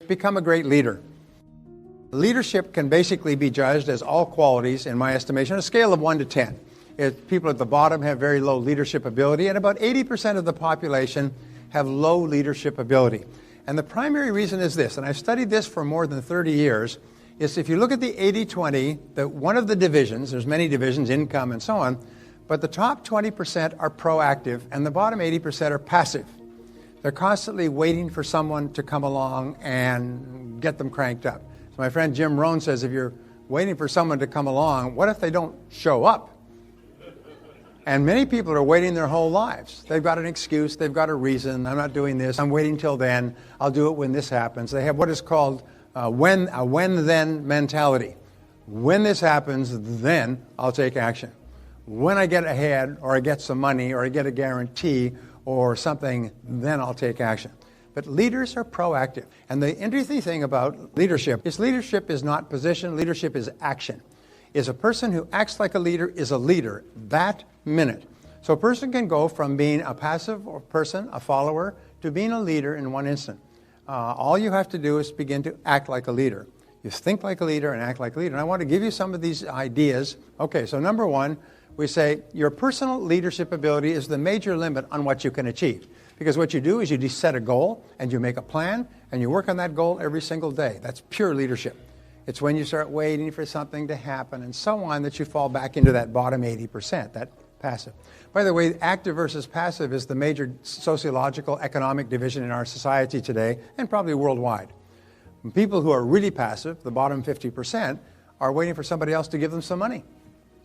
Become a great leader. Leadership can basically be judged as all qualities, in my estimation, on a scale of 1 to 10. People at the bottom have very low leadership ability, and about 80% of the population have low leadership ability. And the primary reason is this, and I've studied this for more than 30 years, is if you look at the 80-20, one of the divisions, there's many divisions, income and so on, but the top 20% are proactive and the bottom 80% are passive. They're constantly waiting for someone to come along and get them cranked up. So my friend Jim Rohn says, if you're waiting for someone to come along, what if they don't show up? And many people are waiting their whole lives. They've got an excuse, they've got a reason. I'm not doing this, I'm waiting till then, I'll do it when this happens. They have what is called a when-then mentality. When this happens, then I'll take action. When I get ahead, or I get some money, or I get a guarantee, or something, then I'll take action. But leaders are proactive. And the interesting thing about leadership is not position, leadership is action. Is a person who acts like a leader is a leader that minute. So a person can go from being a passive person, a follower, to being a leader in one instant. All you have to do is begin to act like a leader. You think like a leader and act like a leader. And I want to give you some of these ideas. Okay, so number one, we say your personal leadership ability is the major limit on what you can achieve. Because what you do is you set a goal and you make a plan and you work on that goal every single day. That's pure leadership. It's when you start waiting for something to happen and so on that you fall back into that bottom 80%, that passive. By the way, active versus passive is the major sociological economic division in our society today and probably worldwide. People who are really passive, the bottom 50%, are waiting for somebody else to give them some money.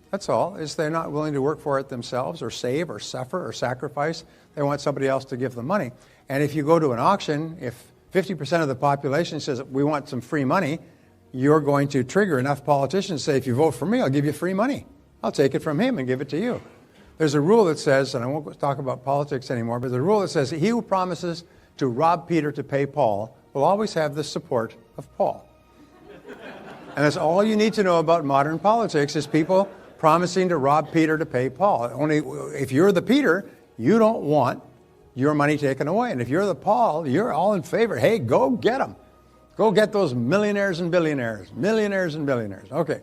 That's all. Is they're not willing to work for it themselves or save or suffer or sacrifice. They want somebody else to give them money. And if you go to an auction, if 50% of the population says we want some free money, you're going to trigger enough politicians to say, if you vote for me, I'll give you free money. I'll take it from him and give it to you. There's a rule that says, and I won't talk about politics anymore, but there's a rule that says he who promises to rob Peter to pay Paul will always have the support of Paul. And that's all you need to know about modern politics is people promising to rob Peter to pay Paul. Only if you're the Peter, you don't want your money taken away. And if you're the Paul, you're all in favor. Hey, go get them. Go get those millionaires and billionaires. Millionaires and billionaires. Okay.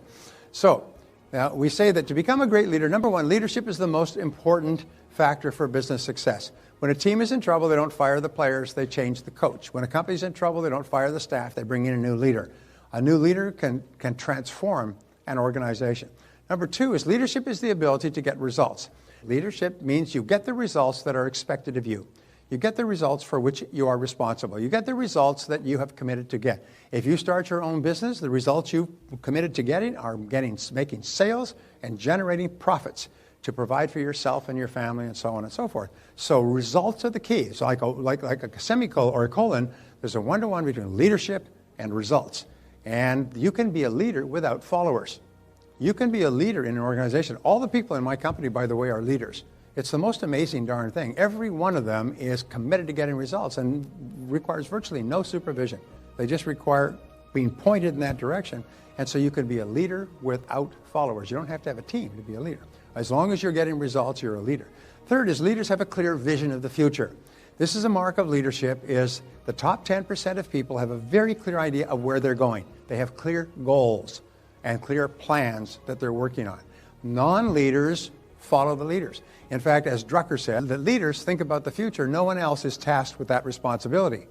So now we say that to become a great leader, number one, leadership is the most important factor for business success. When a team is in trouble, they don't fire the players, they change the coach. When a company's in trouble, they don't fire the staff, they bring in a new leader. A new leader can transform an organization. Number two is leadership is the ability to get results. Leadership means you get the results that are expected of you. You get the results for which you are responsible. You get the results that you have committed to get. If you start your own business, the results you've committed to getting are making sales and generating profits to provide for yourself and your family and so on and so forth. So results are the key. So like a semicolon or a colon, there's a one-to-one between leadership and results. And you can be a leader without followers. You can be a leader in an organization. All the people in my company, by the way, are leaders. It's the most amazing darn thing. Every one of them is committed to getting results and requires virtually no supervision. They just require being pointed in that direction. And so you can be a leader without followers. You don't have to have a team to be a leader. As long as you're getting results, you're a leader. Third is leaders have a clear vision of the future. This is a mark of leadership is the top 10% of people have a very clear idea of where they're going. They have clear goals and clear plans that they're working on. Non-leaders follow the leaders. In fact, as Drucker said, that leaders think about the future. No one else is tasked with that responsibility.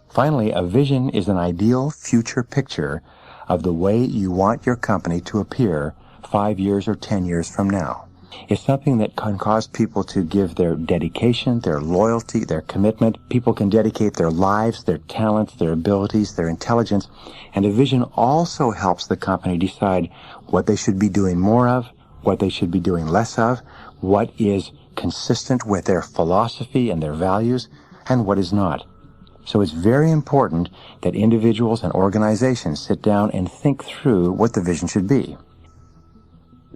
Finally, a vision is an ideal future picture of the way you want your company to appear 5 years or 10 years from now. It's something that can cause people to give their dedication, their loyalty, their commitment. People can dedicate their lives, their talents, their abilities, their intelligence. And a vision also helps the company decide what they should be doing more of, what they should be doing less of, what is consistent with their philosophy and their values, and what is not. So it's very important that individuals and organizations sit down and think through what the vision should be.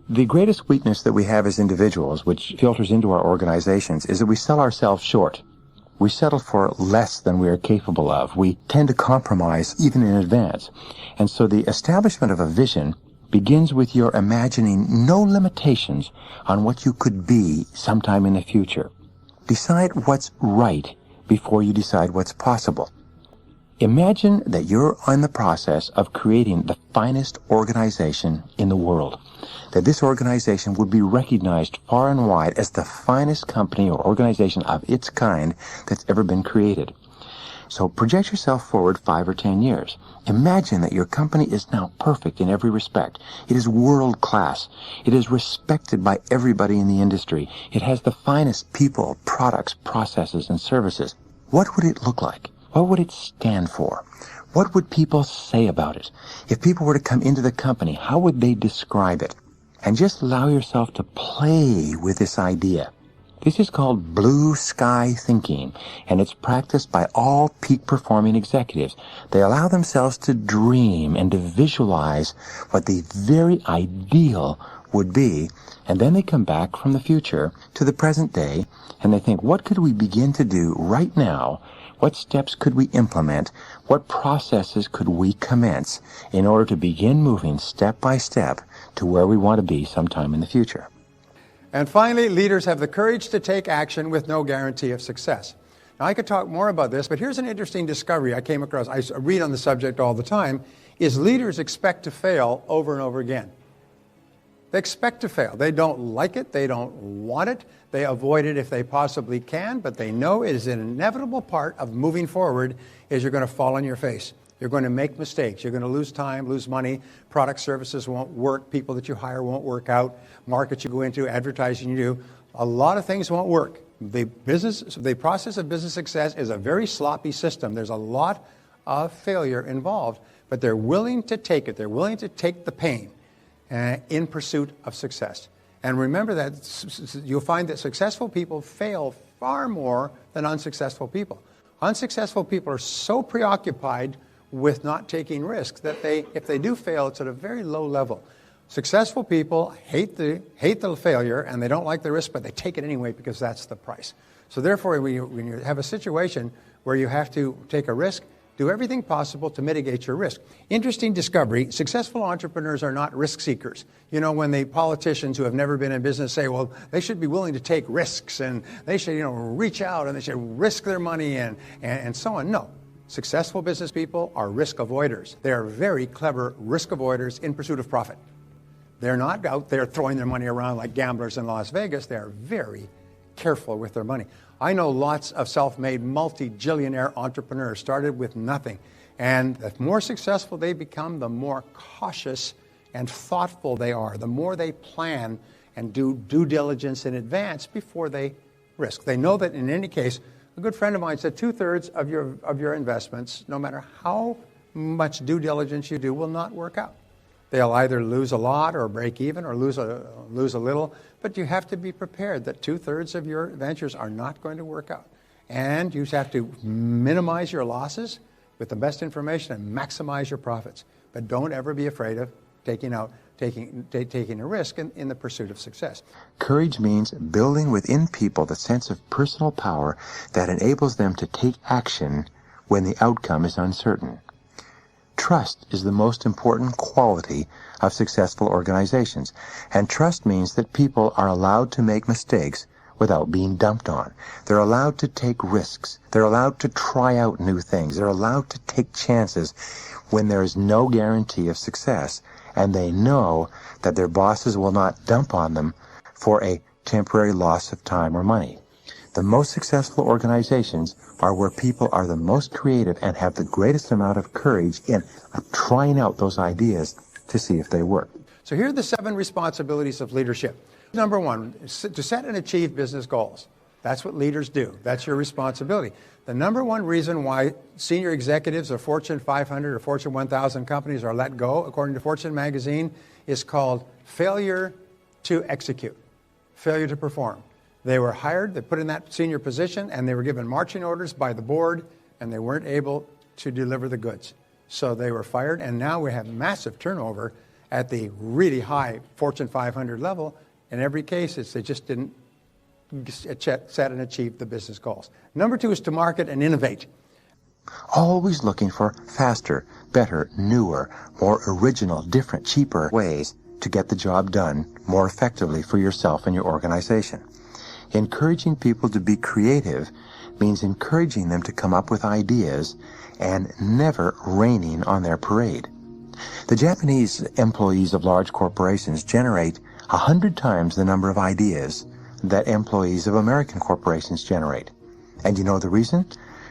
The greatest weakness that we have as individuals, which filters into our organizations, is that we sell ourselves short. We settle for less than we are capable of. We tend to compromise even in advance. And so the establishment of a vision begins with your imagining no limitations on what you could be sometime in the future. Decide what's right before you decide what's possible. Imagine that you're in the process of creating the finest organization in the world, that this organization would be recognized far and wide as the finest company or organization of its kind that's ever been created. So project yourself forward 5 or 10 years. Imagine that your company is now perfect in every respect. It is world class. It is respected by everybody in the industry. It has the finest people, products, processes, and services. What would it look like? What would it stand for? What would people say about it? If people were to come into the company, how would they describe it? And just allow yourself to play with this idea. This is called blue sky thinking, and it's practiced by all peak performing executives. They allow themselves to dream and to visualize what the very ideal would be, and then they come back from the future to the present day, and they think, what could we begin to do right now? What steps could we implement? What processes could we commence in order to begin moving step by step to where we want to be sometime in the future? And finally, leaders have the courage to take action with no guarantee of success. Now, I could talk more about this, but here's an interesting discovery I came across. I read on the subject all the time, is leaders expect to fail over and over again. They expect to fail. They don't like it. They don't want it. They avoid it if they possibly can, but they know it is an inevitable part of moving forward is you're going to fall on your face. You're going to make mistakes. You're going to lose time, lose money. Product services won't work. People that you hire won't work out. Markets you go into, advertising you do. A lot of things won't work. The process of business success is a very sloppy system. There's a lot of failure involved, but they're willing to take it. They're willing to take the pain in pursuit of success. And remember that you'll find that successful people fail far more than unsuccessful people. Unsuccessful people are so preoccupied with not taking risks that if they do fail, it's at a very low level. Successful people hate the failure and they don't like the risk, but they take it anyway because that's the price. So therefore, when you have a situation where you have to take a risk, do everything possible to mitigate your risk. Interesting discovery, successful entrepreneurs are not risk seekers. You know, when the politicians who have never been in business say, well, they should be willing to take risks and they should, reach out and they should risk their money and so on. No. Successful business people are risk avoiders. They are very clever risk avoiders in pursuit of profit. They're not out there throwing their money around like gamblers in Las Vegas. They are very careful with their money. I know lots of self-made multi-millionaire entrepreneurs started with nothing. And the more successful they become, the more cautious and thoughtful they are. The more they plan and do due diligence in advance before they risk. They know that in any case, a good friend of mine said 2/3 of your investments, no matter how much due diligence you do, will not work out. They'll either lose a lot or break even or lose a little, but you have to be prepared that 2/3 of your ventures are not going to work out. And you have to minimize your losses with the best information and maximize your profits. But don't ever be afraid of taking a risk in the pursuit of success. Courage means building within people the sense of personal power that enables them to take action when the outcome is uncertain. Trust is the most important quality of successful organizations, and trust means that people are allowed to make mistakes without being dumped on. They're allowed to take risks. They're allowed to try out new things. They're allowed to take chances when there is no guarantee of success, and they know that their bosses will not dump on them for a temporary loss of time or money. The most successful organizations are where people are the most creative and have the greatest amount of courage in trying out those ideas to see if they work. So here are the 7 responsibilities of leadership. Number 1, to set and achieve business goals. That's what leaders do. That's your responsibility. The number one reason why senior executives of Fortune 500 or Fortune 1000 companies are let go, according to Fortune magazine, is called failure to execute, failure to perform. They were hired, they put in that senior position, and they were given marching orders by the board, and they weren't able to deliver the goods. So they were fired, and now we have massive turnover at the really high Fortune 500 level. In every case, they just didn't set and achieve the business goals. Number 2 is to market and innovate. Always looking for faster, better, newer, more original, different, cheaper ways to get the job done more effectively for yourself and your organization. Encouraging people to be creative means encouraging them to come up with ideas and never raining on their parade. The Japanese employees of large corporations generate 100 times the number of ideas that employees of American corporations generate. And you know the reason?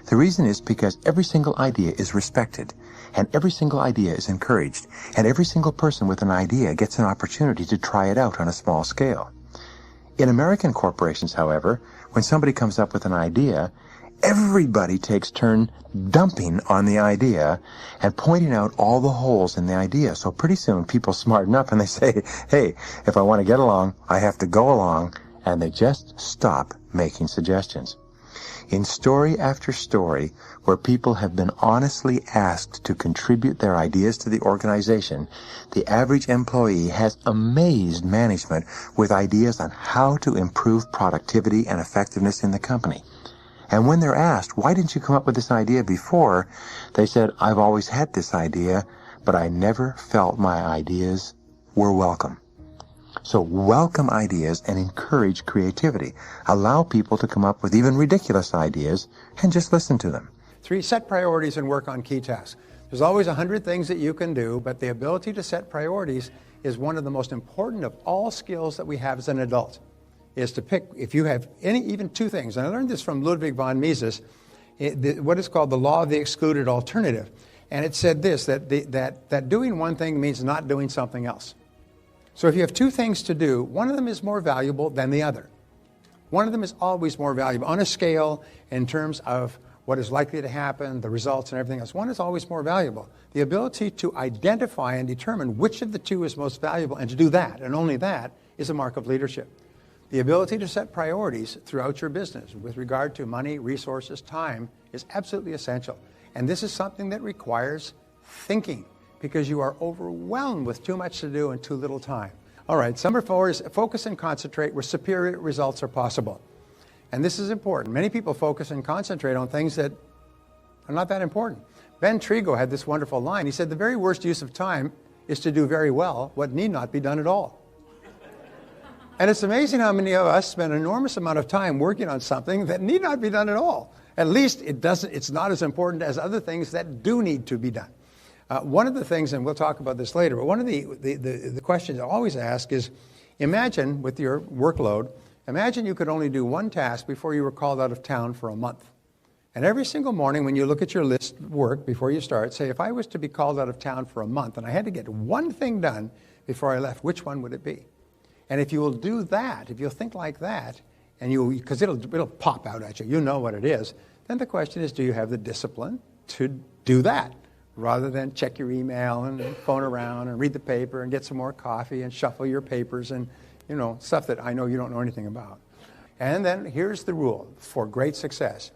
The reason is because every single idea is respected, and every single idea is encouraged, and every single person with an idea gets an opportunity to try it out on a small scale. In American corporations, however, when somebody comes up with an idea, everybody takes turn dumping on the idea and pointing out all the holes in the idea. So pretty soon people smarten up and they say, hey, if I want to get along, I have to go along, and they just stop making suggestions. In story after story, where people have been honestly asked to contribute their ideas to the organization, the average employee has amazed management with ideas on how to improve productivity and effectiveness in the company. And when they're asked, why didn't you come up with this idea before? They said, I've always had this idea, but I never felt my ideas were welcome. So welcome ideas and encourage creativity. Allow people to come up with even ridiculous ideas and just listen to them. 3, set priorities and work on key tasks. There's always 100 things that you can do, but the ability to set priorities is one of the most important of all skills that we have as an adult, is to pick, if you have even 2 things, and I learned this from Ludwig von Mises, what is called the law of the excluded alternative. And it said this, that doing one thing means not doing something else. So if you have 2 things to do, one of them is more valuable than the other. One of them is always more valuable. On a scale, in terms of what is likely to happen, the results and everything else, one is always more valuable. The ability to identify and determine which of the 2 is most valuable and to do that, and only that, is a mark of leadership. The ability to set priorities throughout your business with regard to money, resources, time is absolutely essential. And this is something that requires thinking, because you are overwhelmed with too much to do and too little time. All right, number 4 is focus and concentrate where superior results are possible. And this is important. Many people focus and concentrate on things that are not that important. Ben Trigo had this wonderful line. He said, the very worst use of time is to do very well what need not be done at all. And it's amazing how many of us spend an enormous amount of time working on something that need not be done at all. At least it's not as important as other things that do need to be done. One of the things, and we'll talk about this later, but one of the questions I always ask is, imagine with your workload, imagine you could only do one task before you were called out of town for a month. And every single morning when you look at your list of work before you start, say, if I was to be called out of town for a month and I had to get one thing done before I left, which one would it be? And if you will do that, if you'll think like that, and because it'll pop out at you, you know what it is, then the question is, do you have the discipline to do that? Rather than check your email and phone around and read the paper and get some more coffee and shuffle your papers and, stuff that I know you don't know anything about. And then here's the rule for great success,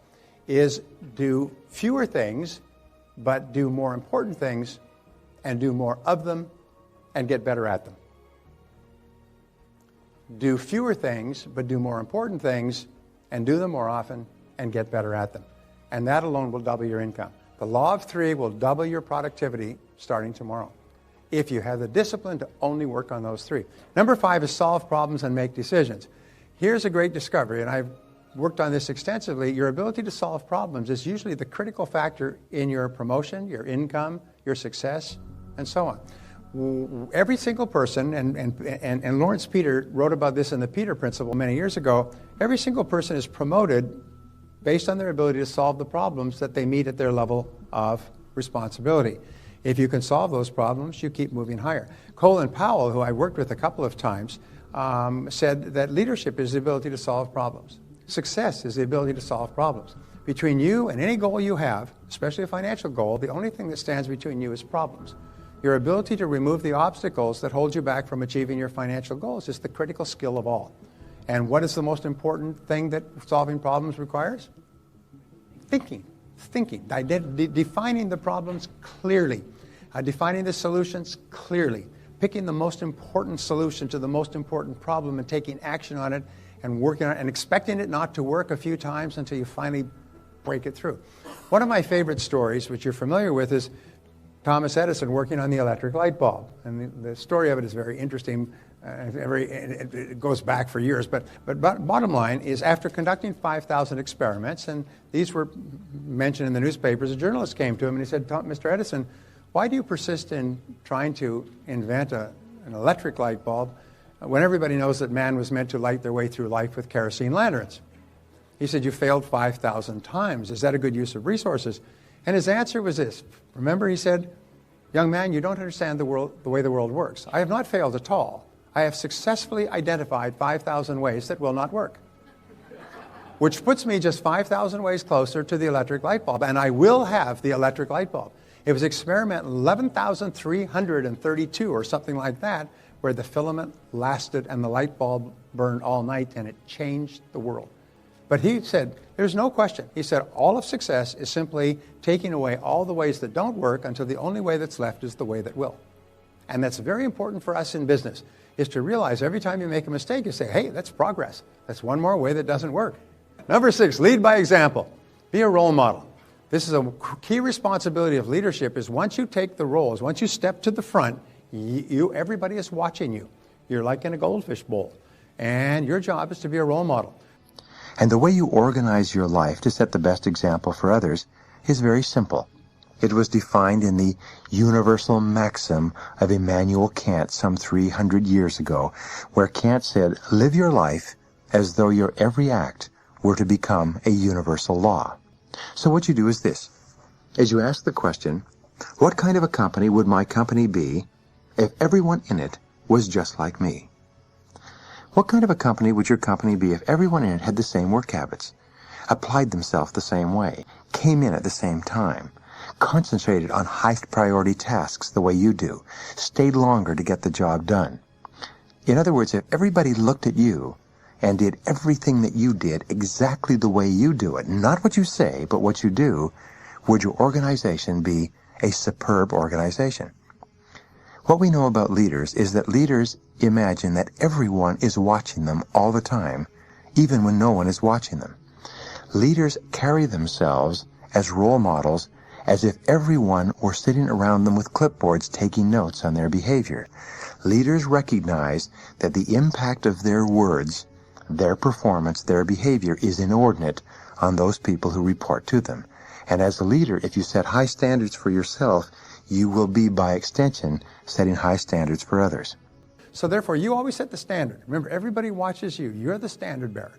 is do fewer things, but do more important things, and do more of them, and get better at them. Do fewer things, but do more important things, and do them more often, and get better at them. And that alone will double your income. The law of 3 will double your productivity starting tomorrow, if you have the discipline to only work on those 3. Number 5 is solve problems and make decisions. Here's a great discovery, and I've worked on this extensively. Your ability to solve problems is usually the critical factor in your promotion, your income, your success, and so on. Every single person, and Lawrence Peter wrote about this in the Peter Principle many years ago, every single person is promoted based on their ability to solve the problems that they meet at their level of responsibility. If you can solve those problems, you keep moving higher. Colin Powell, who I worked with a couple of times, said that leadership is the ability to solve problems. Success is the ability to solve problems. Between you and any goal you have, especially a financial goal, the only thing that stands between you is problems. Your ability to remove the obstacles that hold you back from achieving your financial goals is the critical skill of all. And what is the most important thing that solving problems requires? Thinking. Defining the problems clearly. Defining the solutions clearly. Picking the most important solution to the most important problem and taking action on it and working on it and expecting it not to work a few times until you finally break it through. One of my favorite stories, which you're familiar with, is Thomas Edison working on the electric light bulb. And the story of it is very interesting. It goes back for years, but bottom line is, after conducting 5,000 experiments, and these were mentioned in the newspapers, a journalist came to him and he said, Mr. Edison, why do you persist in trying to invent an electric light bulb when everybody knows that man was meant to light their way through life with kerosene lanterns? He said, you failed 5,000 times. Is that a good use of resources? And his answer was this. Remember, he said, young man, you don't understand the way the world works. I have not failed at all. I have successfully identified 5,000 ways that will not work, which puts me just 5,000 ways closer to the electric light bulb, and I will have the electric light bulb. It was experiment 11,332 or something like that, where the filament lasted and the light bulb burned all night, and it changed the world. But he said, there's no question. He said, all of success is simply taking away all the ways that don't work until the only way that's left is the way that will. And that's very important for us in business, is to realize every time you make a mistake, you say, hey, that's progress. That's one more way that doesn't work. Number 6, lead by example. Be a role model. This is a key responsibility of leadership, is once you take the roles, once you step to the front, everybody is watching you. You're like in a goldfish bowl. And your job is to be a role model. And the way you organize your life to set the best example for others is very simple. It was defined in the universal maxim of Immanuel Kant some 300 years ago, where Kant said, live your life as though your every act were to become a universal law. So what you do is this. As you ask the question, what kind of a company would my company be if everyone in it was just like me? What kind of a company would your company be if everyone in it had the same work habits, applied themselves the same way, came in at the same time, concentrated on highest priority tasks the way you do, stayed longer to get the job done? In other words, if everybody looked at you and did everything that you did exactly the way you do it, not what you say, but what you do, would your organization be a superb organization? What we know about leaders is that leaders imagine that everyone is watching them all the time, even when no one is watching them. Leaders carry themselves as role models as if everyone were sitting around them with clipboards taking notes on their behavior. Leaders recognize that the impact of their words, their performance, their behavior is inordinate on those people who report to them. And as a leader, if you set high standards for yourself, you will be, by extension, setting high standards for others. So therefore, you always set the standard. Remember, everybody watches you. You're the standard bearer.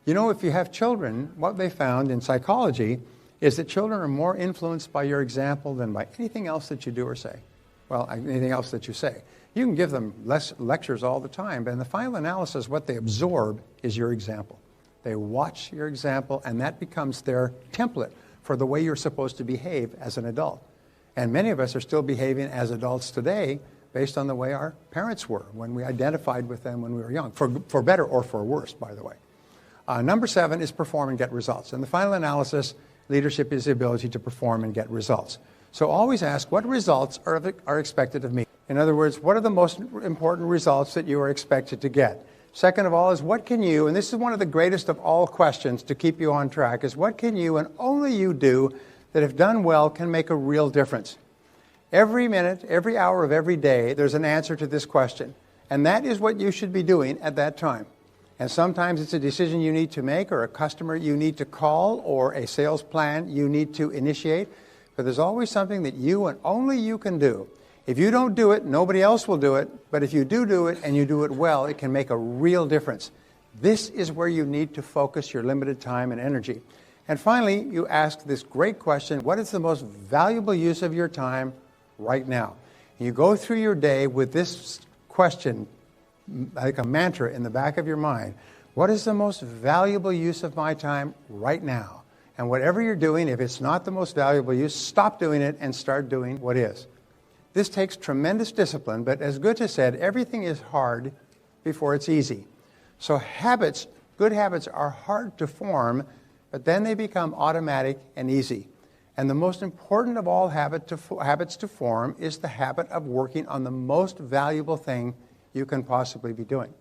You know, if you have children, what they found in psychology is that children are more influenced by your example than by anything else that you do or say. Well, anything else that you say. You can give them less lectures all the time, but in the final analysis, what they absorb is your example. They watch your example, and that becomes their template for the way you're supposed to behave as an adult. And many of us are still behaving as adults today based on the way our parents were when we identified with them when we were young, for better or for worse, by the way. Number 7 is perform and get results. In the final analysis, leadership is the ability to perform and get results. So always ask, what results are expected of me? In other words, what are the most important results that you are expected to get? Second of all is, what can you, and this is one of the greatest of all questions to keep you on track, is what can you and only you do that, if done well, can make a real difference? Every minute, every hour of every day, there's an answer to this question. And that is what you should be doing at that time. And sometimes it's a decision you need to make, or a customer you need to call, or a sales plan you need to initiate. But there's always something that you and only you can do. If you don't do it, nobody else will do it. But if you do it and you do it well, it can make a real difference. This is where you need to focus your limited time and energy. And finally, you ask this great question, what is the most valuable use of your time right now? And you go through your day with this question like a mantra in the back of your mind. What is the most valuable use of my time right now? And whatever you're doing, if it's not the most valuable use, stop doing it and start doing what is. This takes tremendous discipline, but as Goethe said, everything is hard before it's easy. So habits, good habits, are hard to form, but then they become automatic and easy. And the most important of all habits to form is the habit of working on the most valuable thing you can possibly be doing.